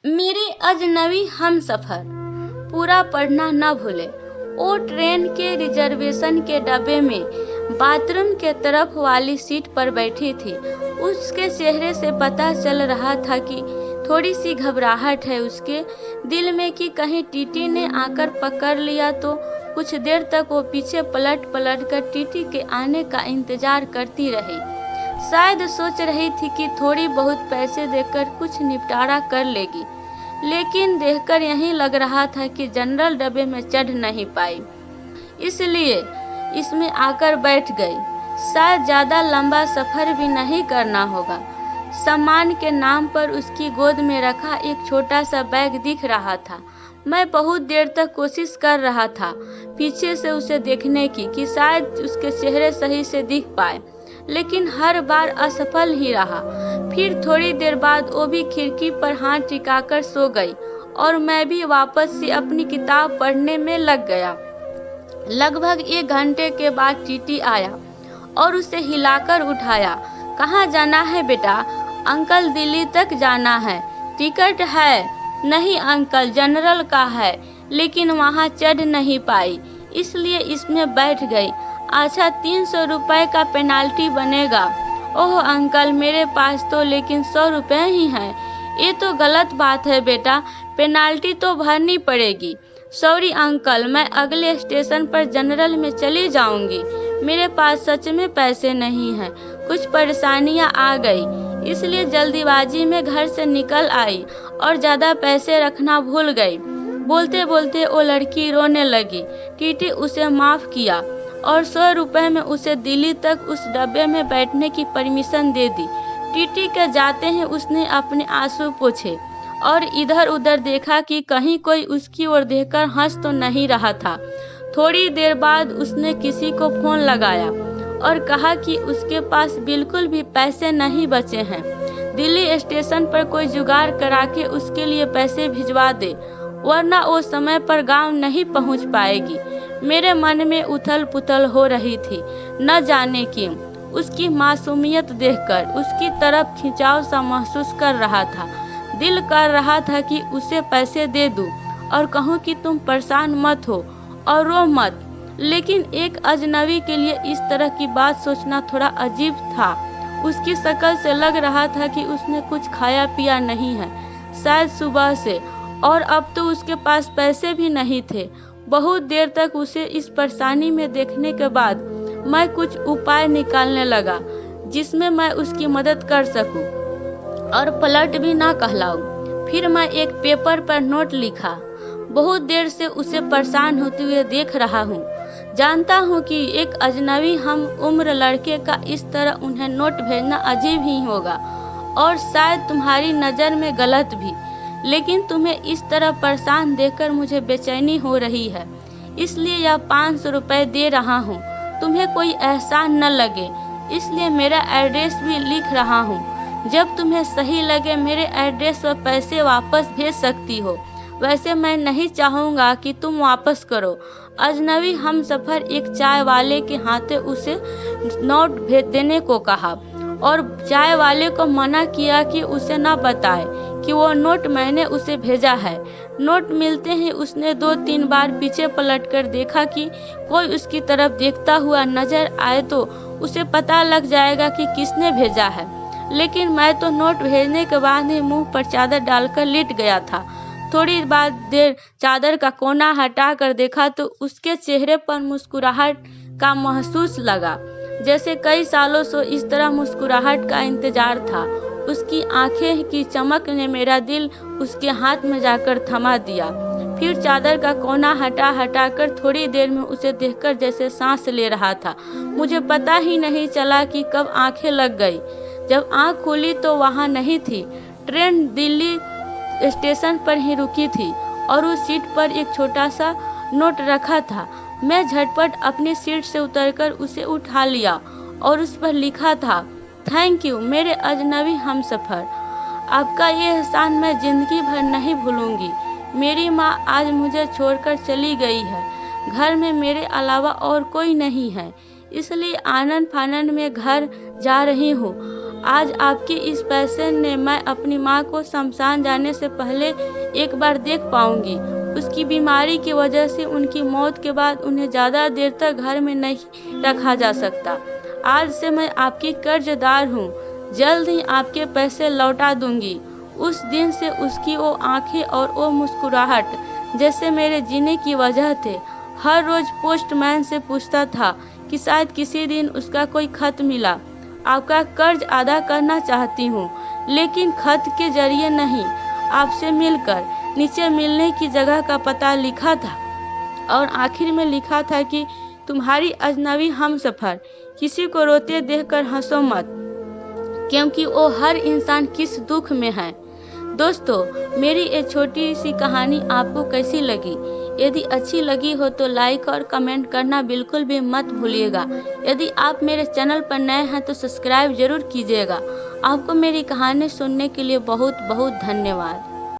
मेरे अजनबी हमसफर पूरा पढ़ना न भूले। वो ट्रेन के रिजर्वेशन के डब्बे में बाथरूम के तरफ वाली सीट पर बैठी थी। उसके चेहरे से पता चल रहा था कि थोड़ी सी घबराहट है उसके दिल में कि कहीं टीटी ने आकर पकड़ लिया तो। कुछ देर तक वो पीछे पलट कर टीटी के आने का इंतजार करती रही। शायद सोच रही थी कि थोड़ी बहुत पैसे देकर कुछ निपटारा कर लेगी, लेकिन देखकर यही लग रहा था कि जनरल डब्बे में चढ़ नहीं पाई, इसलिए इसमें आकर बैठ गई। शायद ज़्यादा लंबा सफ़र भी नहीं करना होगा। सामान के नाम पर उसकी गोद में रखा एक छोटा सा बैग दिख रहा था। मैं बहुत देर तक कोशिश कर रहा था पीछे से उसे देखने की कि शायद उसके चेहरे सही से दिख पाए, लेकिन हर बार असफल ही रहा। फिर थोड़ी देर बाद वो भी खिड़की पर हाथ टिकाकर सो गई और मैं भी वापस से अपनी किताब पढ़ने में लग गया। लगभग 1 घंटे के बाद टीटी आया और उसे हिलाकर उठाया। कहाँ जाना है बेटा? अंकल, दिल्ली तक जाना है। टिकट है? नहीं अंकल, जनरल का है, लेकिन वहाँ चढ़ नहीं पाई, इसलिए इसमें बैठ गई। अच्छा, 300 रुपए का पेनाल्टी बनेगा। ओह अंकल, मेरे पास तो लेकिन 100 रुपए ही हैं। ये तो गलत बात है बेटा, पेनाल्टी तो भरनी पड़ेगी। सॉरी अंकल, मैं अगले स्टेशन पर जनरल में चली जाऊंगी। मेरे पास सच में पैसे नहीं हैं, कुछ परेशानियां आ गई, इसलिए जल्दीबाजी में घर से निकल आई और ज़्यादा पैसे रखना भूल गई। बोलते बोलते वो लड़की रोने लगी। टीटी उसे माफ़ किया और 100 रुपए में उसे दिल्ली तक उस डब्बे में बैठने की परमिशन दे दी। टीटी के जाते ही उसने अपने आंसू पोंछे और इधर उधर देखा कि कहीं कोई उसकी ओर देखकर हंस तो नहीं रहा था। थोड़ी देर बाद उसने किसी को फोन लगाया और कहा कि उसके पास बिल्कुल भी पैसे नहीं बचे हैं। दिल्ली स्टेशन पर कोई जुगाड़ करा के उसके लिए पैसे भिजवा दे, वरना वो समय पर गांव नहीं पहुंच पाएगी। मेरे मन में उथल पुथल हो रही थी, न जाने क्यों। उसकी मासूमियत देखकर उसकी तरफ खिंचाव सा महसूस कर रहा था। दिल कर रहा था कि उसे पैसे दे दूं और कहूं कि तुम परेशान मत हो और रो मत, लेकिन एक अजनबी के लिए इस तरह की बात सोचना थोड़ा अजीब था। उसकी शक्ल से लग रहा था कि उसने कुछ खाया पिया नहीं है, शायद सुबह से, और अब तो उसके पास पैसे भी नहीं थे। बहुत देर तक उसे इस परेशानी में देखने के बाद मैं कुछ उपाय निकालने लगा जिसमें मैं उसकी मदद कर सकूं और पलट भी ना कहलाऊं। फिर मैं एक पेपर पर नोट लिखा। बहुत देर से उसे परेशान होते हुए देख रहा हूँ। जानता हूँ कि एक अजनबी हम उम्र लड़के का इस तरह उन्हें नोट भेजना अजीब ही होगा और शायद तुम्हारी नज़र में गलत भी, लेकिन तुम्हें इस तरह परेशान देखकर मुझे बेचैनी हो रही है, इसलिए यह 500 रुपये दे रहा हूँ। तुम्हें कोई एहसान न लगे, इसलिए मेरा एड्रेस भी लिख रहा हूँ। जब तुम्हें सही लगे मेरे एड्रेस पर पैसे वापस भेज सकती हो। वैसे मैं नहीं चाहूँगा कि तुम वापस करो। अजनबी हमसफर एक चाय वाले के हाथे उसे नोट भेज देने को कहा और चाय वाले को मना किया कि उसे न बताए कि वो नोट मैंने उसे भेजा है। नोट मिलते ही उसने 2-3 बार पीछे पलटकर देखा कि कोई उसकी तरफ देखता हुआ नजर आए तो उसे पता लग जाएगा कि किसने भेजा है। लेकिन मैं तो नोट भेजने के बाद ही मुंह पर चादर डालकर लेट गया था। थोड़ी देर चादर का कोना हटा कर देखा तो उसके चेहरे पर मुस्कुराहट का महसूस लगा, जैसे कई सालों से इस तरह मुस्कुराहट का इंतजार था। उसकी आंखें की चमक ने मेरा दिल उसके हाथ में जाकर थमा दिया। फिर चादर का कोना हटा कर थोड़ी देर में उसे देखकर जैसे सांस ले रहा था। मुझे पता ही नहीं चला कि कब आंखें लग गई। जब आंख खुली तो वहाँ नहीं थी। ट्रेन दिल्ली स्टेशन पर ही रुकी थी और उस सीट पर एक छोटा सा नोट रखा था। मैं झटपट अपनी सीट से उतरकर उसे उठा लिया और उस पर लिखा था, थैंक यू मेरे अजनबी हमसफर। आपका ये एहसान मैं जिंदगी भर नहीं भूलूंगी। मेरी माँ आज मुझे छोड़कर चली गई है। घर में मेरे अलावा और कोई नहीं है, इसलिए आनन फानन में घर जा रही हूँ। आज आपके इस पैसे ने मैं अपनी माँ को शमशान जाने से पहले एक बार देख पाऊंगी। उसकी बीमारी की वजह से उनकी मौत के बाद उन्हें ज़्यादा देर तक घर में नहीं रखा जा सकता। आज से मैं आपकी कर्जदार हूँ। जल्द ही आपके पैसे लौटा दूंगी। उस दिन से उसकी वो आंखें और वो मुस्कुराहट जैसे मेरे जीने की वजह थे। हर रोज पोस्टमैन से पूछता था कि शायद किसी दिन उसका कोई खत मिला। आपका कर्ज अदा करना चाहती हूँ, लेकिन खत के जरिए नहीं, आपसे मिलकर। नीचे मिलने की जगह का पता लिखा था और आखिर में लिखा था कि तुम्हारी अजनबी हमसफर। किसी को रोते देखकर हंसो मत, क्योंकि वो हर इंसान किस दुख में है। दोस्तों, मेरी ये छोटी सी कहानी आपको कैसी लगी? यदि अच्छी लगी हो तो लाइक और कमेंट करना बिल्कुल भी मत भूलिएगा। यदि आप मेरे चैनल पर नए हैं तो सब्सक्राइब जरूर कीजिएगा। आपको मेरी कहानी सुनने के लिए बहुत बहुत धन्यवाद।